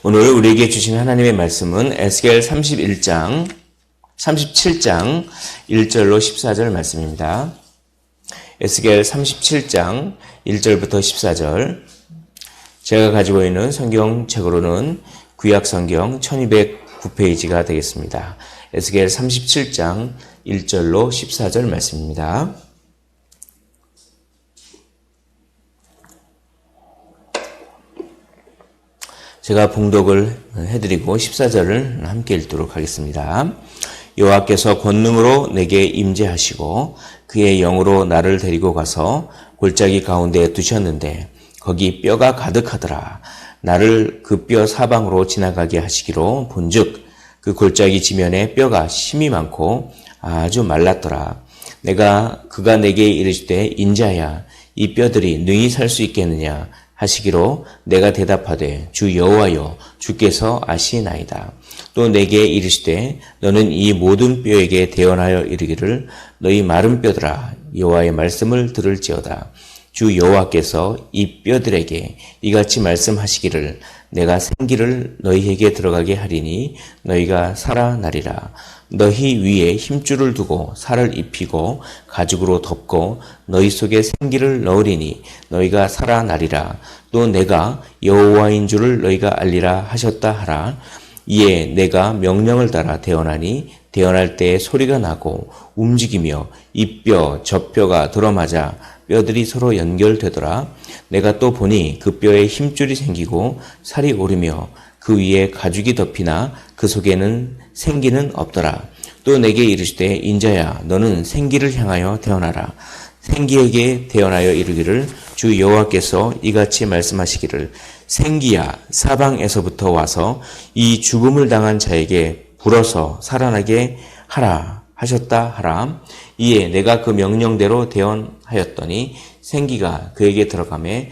오늘 우리에게 주신 하나님의 말씀은 에스겔 37장 1절로 14절 말씀입니다. 에스겔 37장 1절부터 14절. 제가 가지고 있는 성경책으로는 구약 성경 1209페이지가 되겠습니다. 에스겔 37장 1절로 14절 말씀입니다. 제가 봉독을 해드리고 14절을 함께 읽도록 하겠습니다. 여호와께서 권능으로 내게 임재하시고 그의 영으로 나를 데리고 가서 골짜기 가운데 두셨는데 거기 뼈가 가득하더라. 나를 그 뼈 사방으로 지나가게 하시기로 본즉 그 골짜기 지면에 뼈가 심이 많고 아주 말랐더라. 그가 내게 이르시되 인자야 이 뼈들이 능히 살 수 있겠느냐 하시기로 내가 대답하되 주 여호와여 주께서 아시나이다. 또 내게 이르시되 너는 이 모든 뼈에게 대언하여 이르기를 너희 마른 뼈들아 여호와의 말씀을 들을지어다. 주 여호와께서 이 뼈들에게 이같이 말씀하시기를 내가 생기를 너희에게 들어가게 하리니 너희가 살아나리라. 너희 위에 힘줄을 두고 살을 입히고 가죽으로 덮고 너희 속에 생기를 넣으리니 너희가 살아나리라. 또 내가 여호와인 줄을 너희가 알리라 하셨다 하라. 이에 내가 명령을 따라 대언하니 대언할 때에 소리가 나고 움직이며 이 뼈 저 뼈가 들어맞아 뼈들이 서로 연결되더라. 내가 또 보니 그 뼈에 힘줄이 생기고 살이 오르며 그 위에 가죽이 덮이나 그 속에는 생기는 없더라. 또 내게 이르시되 인자야 너는 생기를 향하여 대언하라. 생기에게 대언하여 이르기를 주 여호와께서 이같이 말씀하시기를 생기야 사방에서부터 와서 이 죽음을 당한 자에게 불어서 살아나게 하라 하셨다 하라. 이에 내가 그 명령대로 대언하였더니 생기가 그에게 들어가매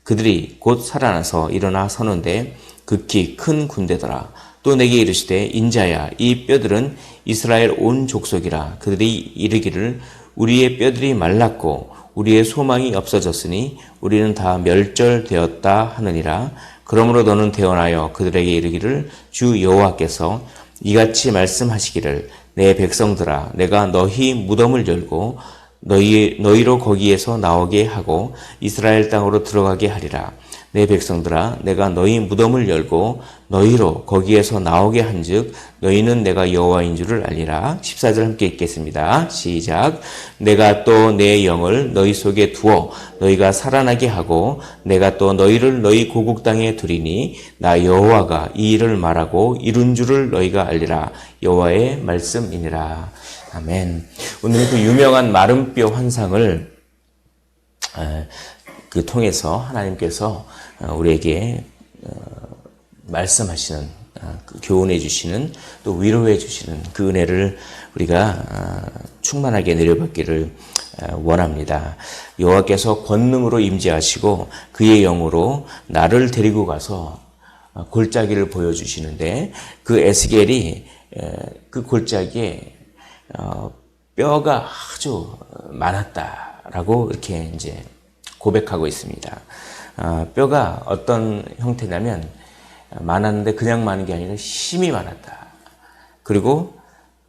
그들이 곧 살아나서 일어나 서는데 극히 큰 군대더라. 또 내게 이르시되 인자야 이 뼈들은 이스라엘 온 족속이라. 그들이 이르기를 우리의 뼈들이 말랐고 우리의 소망이 없어졌으니 우리는 다 멸절되었다 하느니라. 그러므로 너는 대언하여 그들에게 이르기를 주 여호와께서 이같이 말씀하시기를 내 백성들아 내가 너희 무덤을 열고 너희로 거기에서 나오게 하고 이스라엘 땅으로 들어가게 하리라. 내 백성들아 내가 너희 무덤을 열고 너희로 거기에서 나오게 한즉 너희는 내가 여호와인 줄을 알리라. 14절 함께 읽겠습니다. 시작. 내가 또 내 영을 너희 속에 두어 너희가 살아나게 하고 내가 또 너희를 너희 고국 땅에 두리니 나 여호와가 이 일을 말하고 이룬 줄을 너희가 알리라. 여호와의 말씀이니라. 아멘. 오늘 그 유명한 마른 뼈 환상을 통해서 하나님께서 우리에게 말씀하시는, 교훈해 주시는, 또 위로해 주시는 그 은혜를 우리가 충만하게 내려받기를 원합니다. 여호와께서 권능으로 임재하시고 그의 영으로 나를 데리고 가서 골짜기를 보여주시는데 그 에스겔이 그 골짜기에 뼈가 아주 많았다라고 이렇게 이제 고백하고 있습니다. 뼈가 어떤 형태냐면 많았는데 그냥 많은 게 아니라 힘이 많았다. 그리고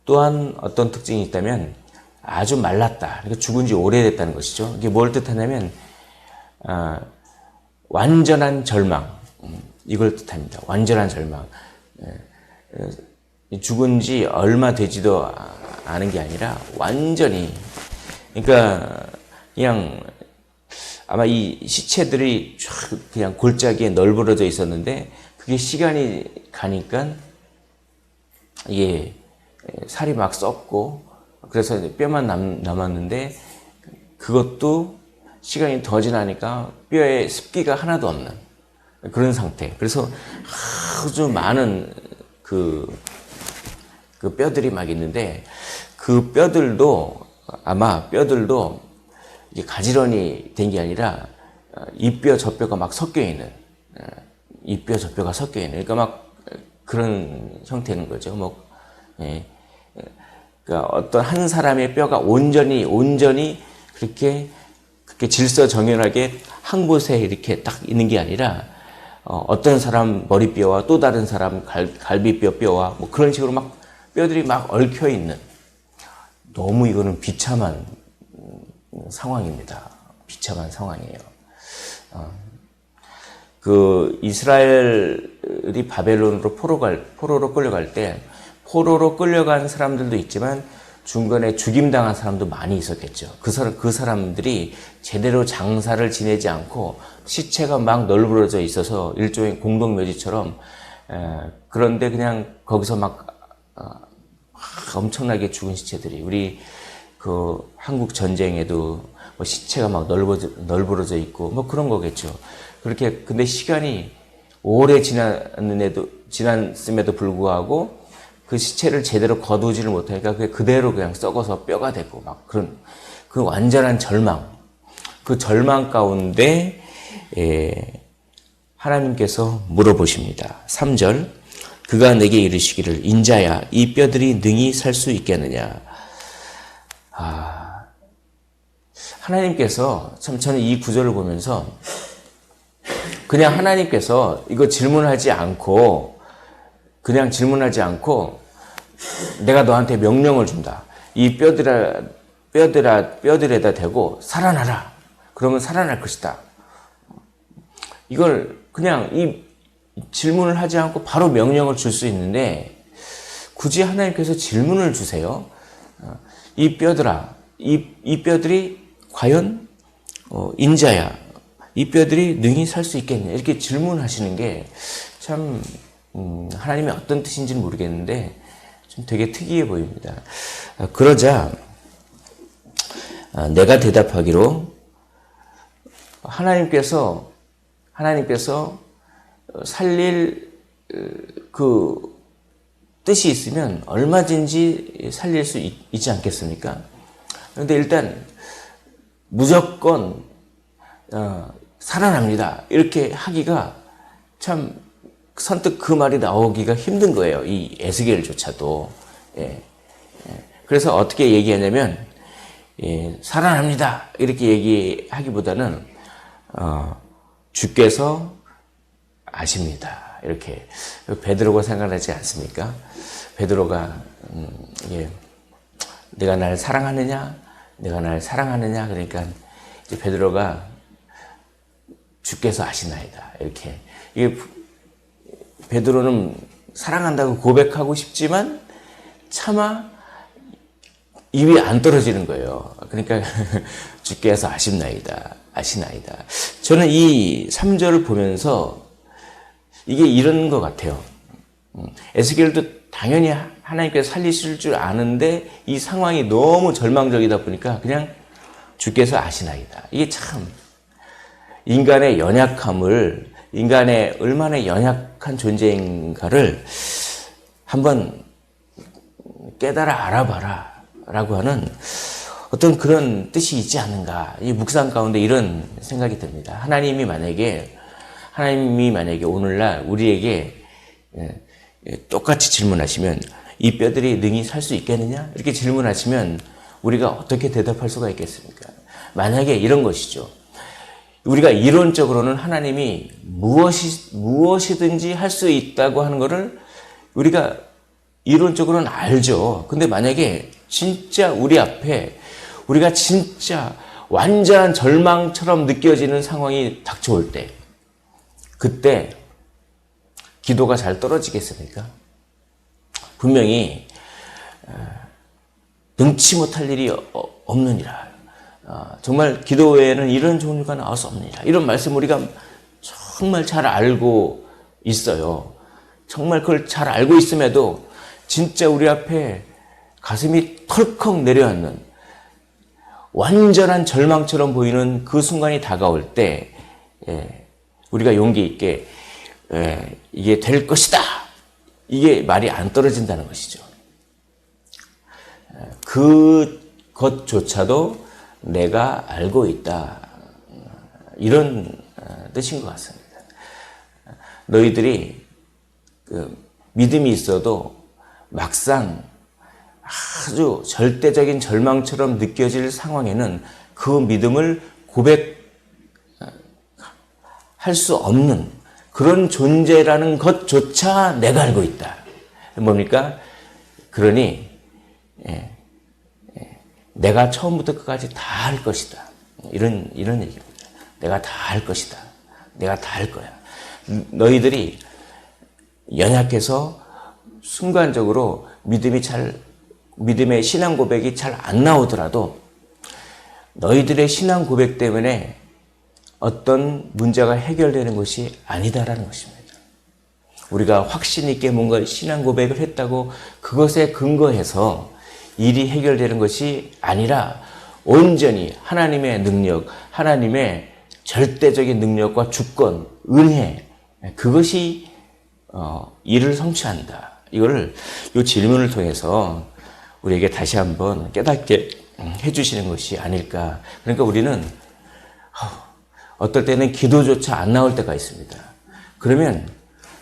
또한 어떤 특징이 있다면 아주 말랐다. 그러니까 죽은 지 오래됐다는 것이죠. 이게 뭘 뜻하냐면 완전한 절망, 이걸 뜻합니다. 완전한 절망. 죽은 지 얼마 되지도 않은 게 아니라 완전히, 그러니까 그냥 아마 이 시체들이 쫙 그냥 골짜기에 널브러져 있었는데 그게 시간이 가니까 이게 살이 막 썩고 그래서 뼈만 남았는데 그것도 시간이 더 지나니까 뼈에 습기가 하나도 없는 그런 상태. 그래서 아주 많은 그 뼈들이 막 있는데 그 뼈들도 아마 이게 가지런히 된 게 아니라 이 뼈 저 뼈가 막 섞여 있는, 이 뼈 저 뼈가 섞여 있는, 그러니까 막 그런 형태인 거죠. 그러니까 어떤 한 사람의 뼈가 온전히 그렇게 질서정연하게 한 곳에 이렇게 딱 있는 게 아니라 어떤 사람 머리뼈와 또 다른 사람 갈비뼈 뼈와 뭐 그런 식으로 막 뼈들이 막 얽혀 있는, 너무 이거는 비참한 상황입니다. 비참한 상황이에요. 그 이스라엘이 바벨론으로 포로로 끌려갈 때, 포로로 끌려간 사람들도 있지만 중간에 죽임당한 사람도 많이 있었겠죠. 그 사람들이 제대로 장사를 지내지 않고 시체가 막 널브러져 있어서 일종의 공동묘지처럼, 그런데 그냥 거기서 막 엄청나게 죽은 시체들이, 우리 그 한국 전쟁에도 뭐 시체가 막 널브러져 있고 뭐 그런 거겠죠. 그렇게, 근데 시간이 오래 지났음에도 불구하고 그 시체를 제대로 거두지를 못하니까 그게 그대로 그냥 썩어서 뼈가 되고 막 그런, 그 완전한 절망, 그 절망 가운데 하나님께서 물어보십니다. 3절, 그가 내게 이르시기를 인자야 이 뼈들이 능히 살 수 있겠느냐. 하나님께서, 참 저는 이 구절을 보면서 그냥 하나님께서 이거 질문하지 않고 내가 너한테 명령을 준다. 이 뼈들에다 대고 살아나라. 그러면 살아날 것이다. 이걸 그냥 이 질문을 하지 않고 바로 명령을 줄 수 있는데, 굳이 하나님께서 질문을 주세요. 이 뼈들아, 이 뼈들이 과연 인자야, 이 뼈들이 능히 살 수 있겠냐, 이렇게 질문하시는 게 참 하나님의 어떤 뜻인지는 모르겠는데 좀 되게 특이해 보입니다. 그러자 내가 대답하기로, 하나님께서 살릴 그 뜻이 있으면 얼마든지 살릴 수 있지 않겠습니까? 그런데 일단 무조건 살아납니다, 이렇게 하기가 참 선뜻 그 말이 나오기가 힘든 거예요. 이 에스겔조차도. 그래서 어떻게 얘기하냐면, 살아납니다, 이렇게 얘기하기보다는 주께서 아십니다, 이렇게. 베드로가 생각나지 않습니까? 베드로가 내가 날 사랑하느냐, 그러니까 이제 베드로가 주께서 아시나이다, 이렇게. 이게 베드로는 사랑한다고 고백하고 싶지만 차마 입이 안 떨어지는 거예요. 그러니까 주께서 아시나이다. 저는 이 3절을 보면서 이게 이런 것 같아요. 에스겔도 당연히 하나님께서 살리실 줄 아는데 이 상황이 너무 절망적이다 보니까 그냥 주께서 아시나이다. 이게 참 인간의 연약함을, 인간의 얼마나 연약한 존재인가를 한번 깨달아 알아봐라 라고 하는 어떤 그런 뜻이 있지 않는가. 이 묵상 가운데 이런 생각이 듭니다. 하나님이 만약에 오늘날 우리에게 똑같이 질문하시면 이 뼈들이 능히 살 수 있겠느냐, 이렇게 질문하시면 우리가 어떻게 대답할 수가 있겠습니까? 만약에 이런 것이죠. 우리가 이론적으로는 하나님이 무엇이든지 할 수 있다고 하는 것을 우리가 이론적으로는 알죠. 근데 만약에 진짜 우리 앞에 우리가 진짜 완전한 절망처럼 느껴지는 상황이 닥쳐올 때, 그때 기도가 잘 떨어지겠습니까? 분명히 능치 못할 일이 없느니라. 정말 기도 외에는 이런 종류가 나올 수 없느니라. 이런 말씀 우리가 정말 잘 알고 있어요. 정말 그걸 잘 알고 있음에도 진짜 우리 앞에 가슴이 털컥 내려앉는 완전한 절망처럼 보이는 그 순간이 다가올 때 우리가 용기 있게 이게 될 것이다, 이게 말이 안 떨어진다는 것이죠. 그것조차도 내가 알고 있다, 이런 뜻인 것 같습니다. 너희들이 믿음이 있어도 막상 아주 절대적인 절망처럼 느껴질 상황에는 그 믿음을 고백할 수 없는 그런 존재라는 것조차 내가 알고 있다. 뭡니까? 그러니 내가 처음부터 끝까지 다 할 것이다. 이런 얘기입니다. 내가 다 할 것이다. 내가 다 할 거야. 너희들이 연약해서 순간적으로 믿음의 신앙 고백이 잘 안 나오더라도 너희들의 신앙 고백 때문에 어떤 문제가 해결되는 것이 아니다라는 것입니다. 우리가 확신 있게 뭔가 신앙 고백을 했다고 그것에 근거해서 일이 해결되는 것이 아니라 온전히 하나님의 능력, 하나님의 절대적인 능력과 주권, 은혜, 그것이 일을 성취한다. 이거를 이 질문을 통해서 우리에게 다시 한번 깨닫게 해주시는 것이 아닐까. 그러니까 우리는 어떨 때는 기도조차 안 나올 때가 있습니다. 그러면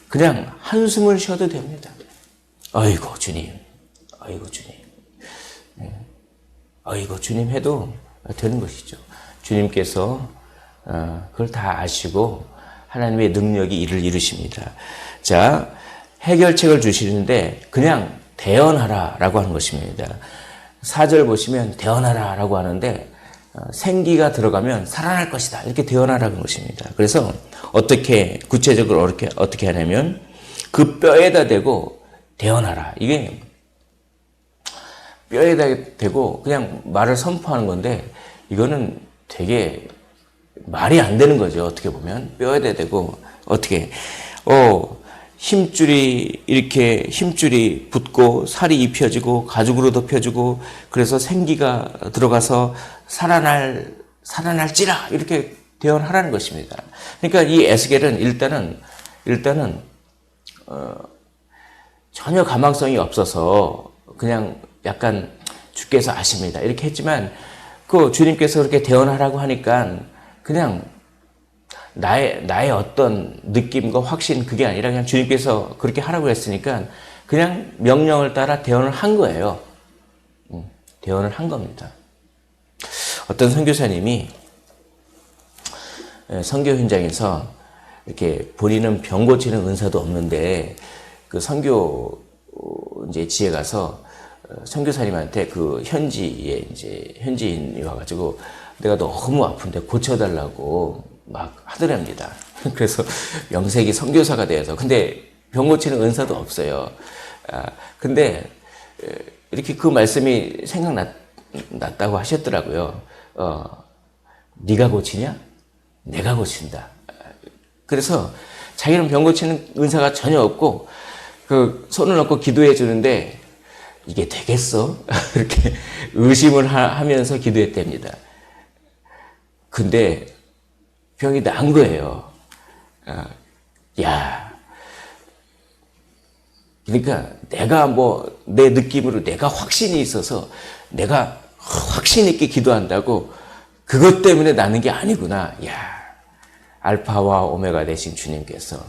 그냥 한숨을 쉬어도 됩니다. 아이고 주님, 아이고 주님, 아이고 주님 해도 되는 것이죠. 주님께서 그걸 다 아시고 하나님의 능력이 일을 이루십니다. 자, 해결책을 주시는데 그냥 대언하라 라고 하는 것입니다. 4절 보시면 대언하라 라고 하는데 생기가 들어가면 살아날 것이다 이렇게 대언하라는 것입니다. 그래서 어떻게 구체적으로 어떻게 하냐면 그 뼈에다 대고 대언하라. 이게 뼈에다 대고 그냥 말을 선포하는 건데 이거는 되게 말이 안 되는 거죠. 어떻게 보면 뼈에다 대고 어떻게 힘줄이 붙고 살이 입혀지고 가죽으로 덮여지고 그래서 생기가 들어가서 살아날지라 이렇게 대언하라는 것입니다. 그러니까 이 에스겔은 일단은 전혀 가망성이 없어서 그냥 약간 주께서 아십니다 이렇게 했지만 그 주님께서 그렇게 대언하라고 하니까 그냥 나의 어떤 느낌과 확신 그게 아니라 그냥 주님께서 그렇게 하라고 했으니까 그냥 명령을 따라 대언을 한 거예요. 대언을 한 겁니다. 어떤 선교사님이 선교 현장에서 이렇게 본인은 병 고치는 은사도 없는데 그 선교 이제 지에 가서 선교사님한테 그 현지인이 와가지고 내가 너무 아픈데 고쳐달라고 막 하더랍니다. 그래서 명색이 선교사가 되어서 근데 병 고치는 은사도 없어요. 근데 이렇게 그 말씀이 생각났다고 하셨더라고요. 네가 고치냐? 내가 고친다. 그래서 자기는 병 고치는 은사가 전혀 없고 그 손을 놓고 기도해 주는데 이게 되겠어? 이렇게 의심을 하면서 기도했답니다. 근데 병이 난 거예요. 그러니까 내가 내 느낌으로 내가 확신이 있어서 내가 확신 있게 기도한다고 그것 때문에 나는 게 아니구나. 알파와 오메가 되신 주님께서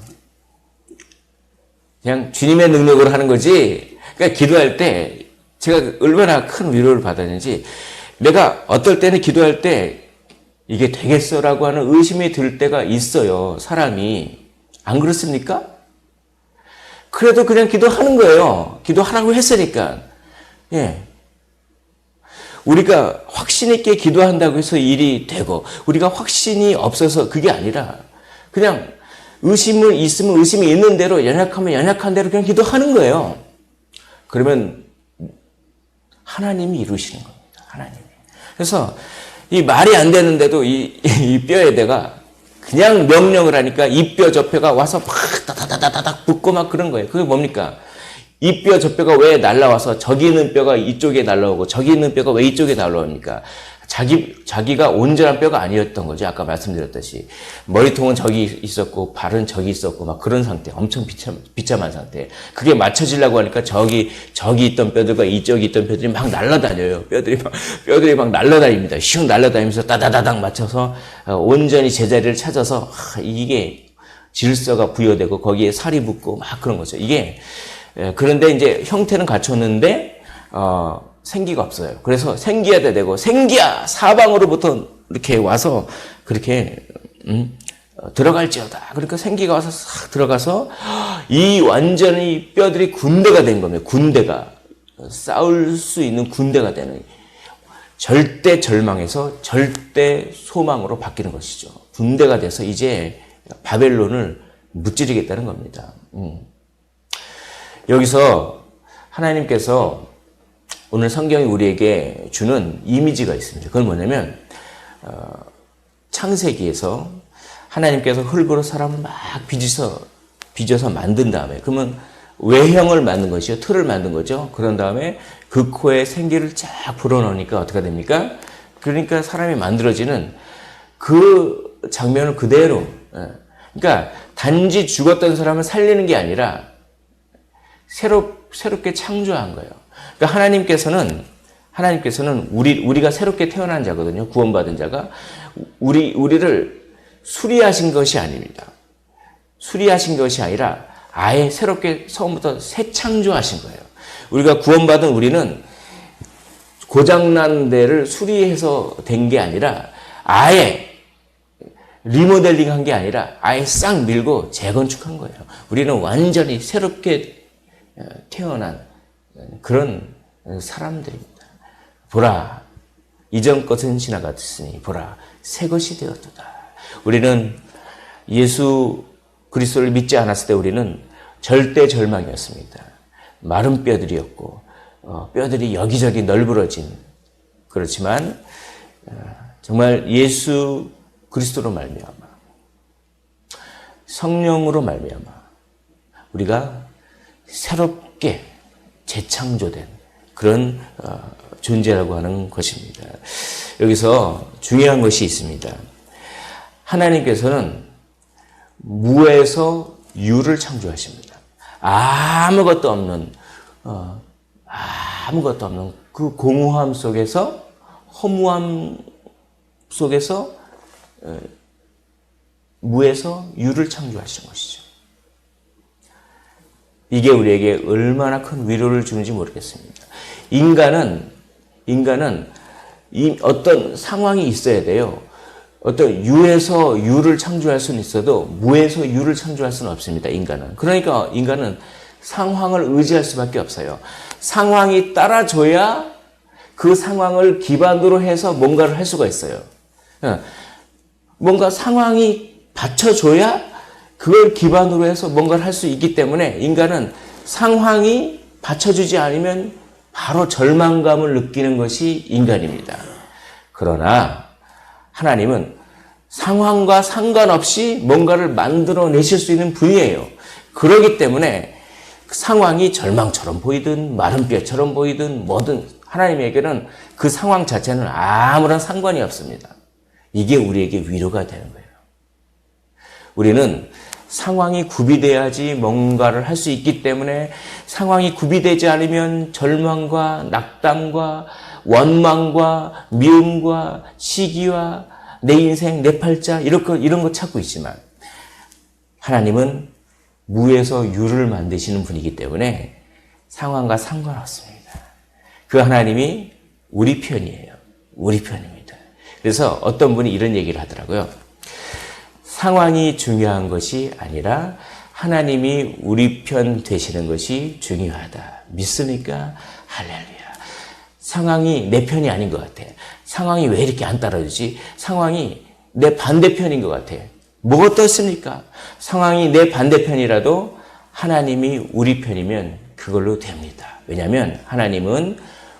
그냥 주님의 능력으로 하는 거지. 그러니까 기도할 때 제가 얼마나 큰 위로를 받았는지 내가 어떨 때는 기도할 때 이게 되겠어라고 하는 의심이 들 때가 있어요. 사람이. 안 그렇습니까? 그래도 그냥 기도하는 거예요. 기도하라고 했으니까. 우리가 확신 있게 기도한다고 해서 일이 되고 우리가 확신이 없어서 그게 아니라 그냥 의심이 있으면 의심이 있는 대로 연약하면 연약한 대로 그냥 기도하는 거예요. 그러면 하나님이 이루시는 겁니다. 하나님이. 그래서 이 말이 안 되는데도 이 뼈에다가 그냥 명령을 하니까 이 뼈 저 뼈가 와서 막 다다다다닥 붙고 막 그런 거예요. 그게 뭡니까? 이 뼈 저 뼈가 왜 날라와서 저기 있는 뼈가 이쪽에 날라오고 저기 있는 뼈가 왜 이쪽에 날라옵니까? 자기가 온전한 뼈가 아니었던 거죠. 아까 말씀드렸듯이. 머리통은 저기 있었고, 발은 저기 있었고, 막 그런 상태. 엄청 비참한 상태. 그게 맞춰지려고 하니까 저기 있던 뼈들과 이쪽에 있던 뼈들이 막 날아다녀요. 뼈들이 막 날아다닙니다. 슉 날아다니면서 따다다닥 맞춰서 온전히 제자리를 찾아서 이게 질서가 부여되고 거기에 살이 붙고 막 그런 거죠. 이게, 그런데 이제 형태는 갖췄는데, 생기가 없어요. 그래서 생기야 되고 생기야 사방으로부터 이렇게 와서 그렇게 들어갈지어다. 그러니까 생기가 와서 싹 들어가서 이 완전히 뼈들이 군대가 된 겁니다. 군대가 싸울 수 있는 군대가 되는 절대 절망에서 절대 소망으로 바뀌는 것이죠. 군대가 돼서 이제 바벨론을 무찌르겠다는 겁니다. 여기서 하나님께서 오늘 성경이 우리에게 주는 이미지가 있습니다. 그건 뭐냐면 창세기에서 하나님께서 흙으로 사람을 막 빚어서 만든 다음에, 그러면 외형을 만든 것이요, 틀을 만든 거죠. 그런 다음에 그 코에 생기를 쫙 불어넣으니까 어떻게 됩니까? 그러니까 사람이 만들어지는 그 장면을 그대로, 그러니까 단지 죽었던 사람을 살리는 게 아니라 새롭게 창조한 거예요. 그러니까 하나님께서는 우리가 새롭게 태어난 자거든요. 구원받은 자가. 우리를 수리하신 것이 아닙니다. 수리하신 것이 아니라 아예 새롭게 처음부터 새 창조하신 거예요. 우리가 구원받은 우리는 고장난 데를 수리해서 된 게 아니라 아예 리모델링 한 게 아니라 아예 싹 밀고 재건축한 거예요. 우리는 완전히 새롭게 태어난 그런 사람들입니다. 보라, 이전 것은 지나갔으니 보라, 새 것이 되었도다. 우리는 예수 그리스도를 믿지 않았을 때 우리는 절대 절망이었습니다. 마른 뼈들이었고 뼈들이 여기저기 널브러진, 그렇지만 정말 예수 그리스도로 말미암아 성령으로 말미암아 우리가 새롭게 재창조된 그런 존재라고 하는 것입니다. 여기서 중요한 것이 있습니다. 하나님께서는 무에서 유를 창조하십니다. 아무것도 없는 그 공허함 속에서, 허무함 속에서 무에서 유를 창조하신 것이죠. 이게 우리에게 얼마나 큰 위로를 주는지 모르겠습니다. 인간은 어떤 상황이 있어야 돼요. 어떤 유에서 유를 창조할 수는 있어도 무에서 유를 창조할 수는 없습니다. 인간은. 그러니까 인간은 상황을 의지할 수밖에 없어요. 상황이 따라줘야 그 상황을 기반으로 해서 뭔가를 할 수가 있어요. 뭔가 상황이 받쳐줘야 그걸 기반으로 해서 뭔가를 할 수 있기 때문에 인간은 상황이 받쳐주지 않으면 바로 절망감을 느끼는 것이 인간입니다. 그러나 하나님은 상황과 상관없이 뭔가를 만들어내실 수 있는 분이에요. 그렇기 때문에 상황이 절망처럼 보이든 마른 뼈처럼 보이든 뭐든 하나님에게는 그 상황 자체는 아무런 상관이 없습니다. 이게 우리에게 위로가 되는 거예요. 우리는 상황이 구비돼야지 뭔가를 할 수 있기 때문에 상황이 구비되지 않으면 절망과 낙담과 원망과 미움과 시기와 내 인생, 내 팔자 이런 거 찾고 있지만 하나님은 무에서 유를 만드시는 분이기 때문에 상황과 상관없습니다. 그 하나님이 우리 편이에요. 우리 편입니다. 그래서 어떤 분이 이런 얘기를 하더라고요. 상황이 중요한 것이 아니라 하나님이 우리 편 되시는 것이 중요하다. 믿습니까? 할렐루야. 상황이 내 편이 아닌 것 같아. 상황이 왜 이렇게 안 따라주지? 상황이 내 반대편인 것 같아. 뭐가 떴습니까? 상황이 내 반대편이라도 하나님이 우리 편이면 그걸로 됩니다. 왜냐하면 하나님은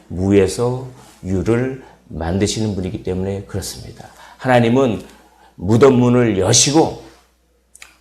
무에서 유를 만드시는 분이기 때문에 그렇습니다. 하나님은 무덤문을 여시고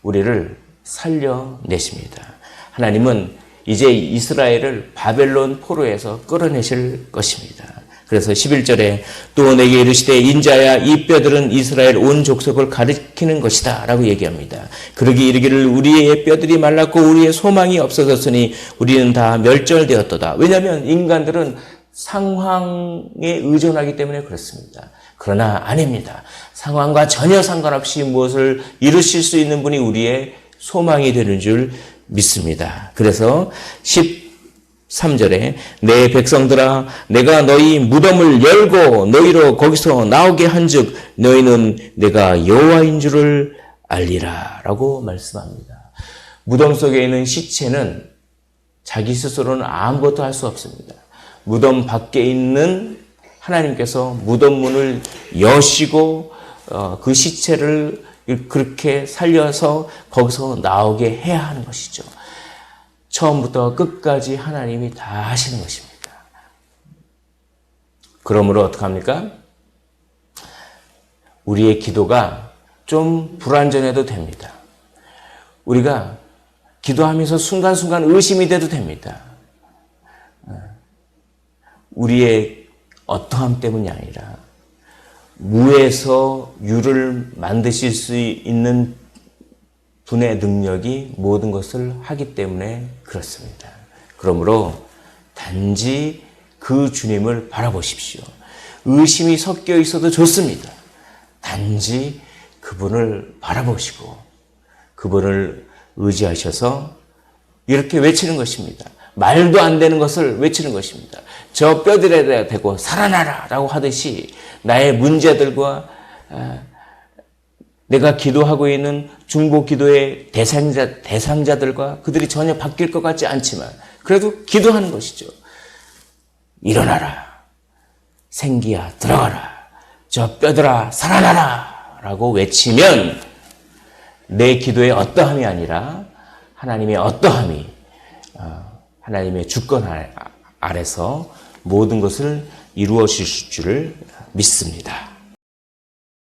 우리를 살려내십니다. 하나님은 이제 이스라엘을 바벨론 포로에서 끌어내실 것입니다. 그래서 11절에 또 내게 이르시되 인자야 이 뼈들은 이스라엘 온 족속을 가리키는 것이다 라고 얘기합니다. 그러기 이르기를 우리의 뼈들이 말랐고 우리의 소망이 없어졌으니 우리는 다 멸절되었도다. 왜냐하면 인간들은 상황에 의존하기 때문에 그렇습니다. 그러나 아닙니다. 상황과 전혀 상관없이 무엇을 이루실 수 있는 분이 우리의 소망이 되는 줄 믿습니다. 그래서 13절에 내 백성들아 내가 너희 무덤을 열고 너희로 거기서 나오게 한즉 너희는 내가 여호와인 줄을 알리라 라고 말씀합니다. 무덤 속에 있는 시체는 자기 스스로는 아무것도 할 수 없습니다. 무덤 밖에 있는 하나님께서 무덤 문을 여시고 그 시체를 그렇게 살려서 거기서 나오게 해야 하는 것이죠. 처음부터 끝까지 하나님이 다 하시는 것입니다. 그러므로 어떡합니까? 우리의 기도가 좀 불완전해도 됩니다. 우리가 기도하면서 순간순간 의심이 돼도 됩니다. 우리의 어떠함 때문이 아니라 무에서 유를 만드실 수 있는 분의 능력이 모든 것을 하기 때문에 그렇습니다. 그러므로 단지 그 주님을 바라보십시오. 의심이 섞여 있어도 좋습니다. 단지 그분을 바라보시고 그분을 의지하셔서 이렇게 외치는 것입니다. 말도 안 되는 것을 외치는 것입니다. 저 뼈들에 대고 살아나라 라고 하듯이 나의 문제들과 내가 기도하고 있는 중보 기도의 대상자들과 그들이 전혀 바뀔 것 같지 않지만 그래도 기도하는 것이죠. 일어나라. 생기야 들어가라. 저 뼈들아 살아나라 라고 외치면 내 기도의 어떠함이 아니라 하나님의 어떠함이 하나님의 주권 아래서 모든 것을 이루어 주실 줄을 믿습니다.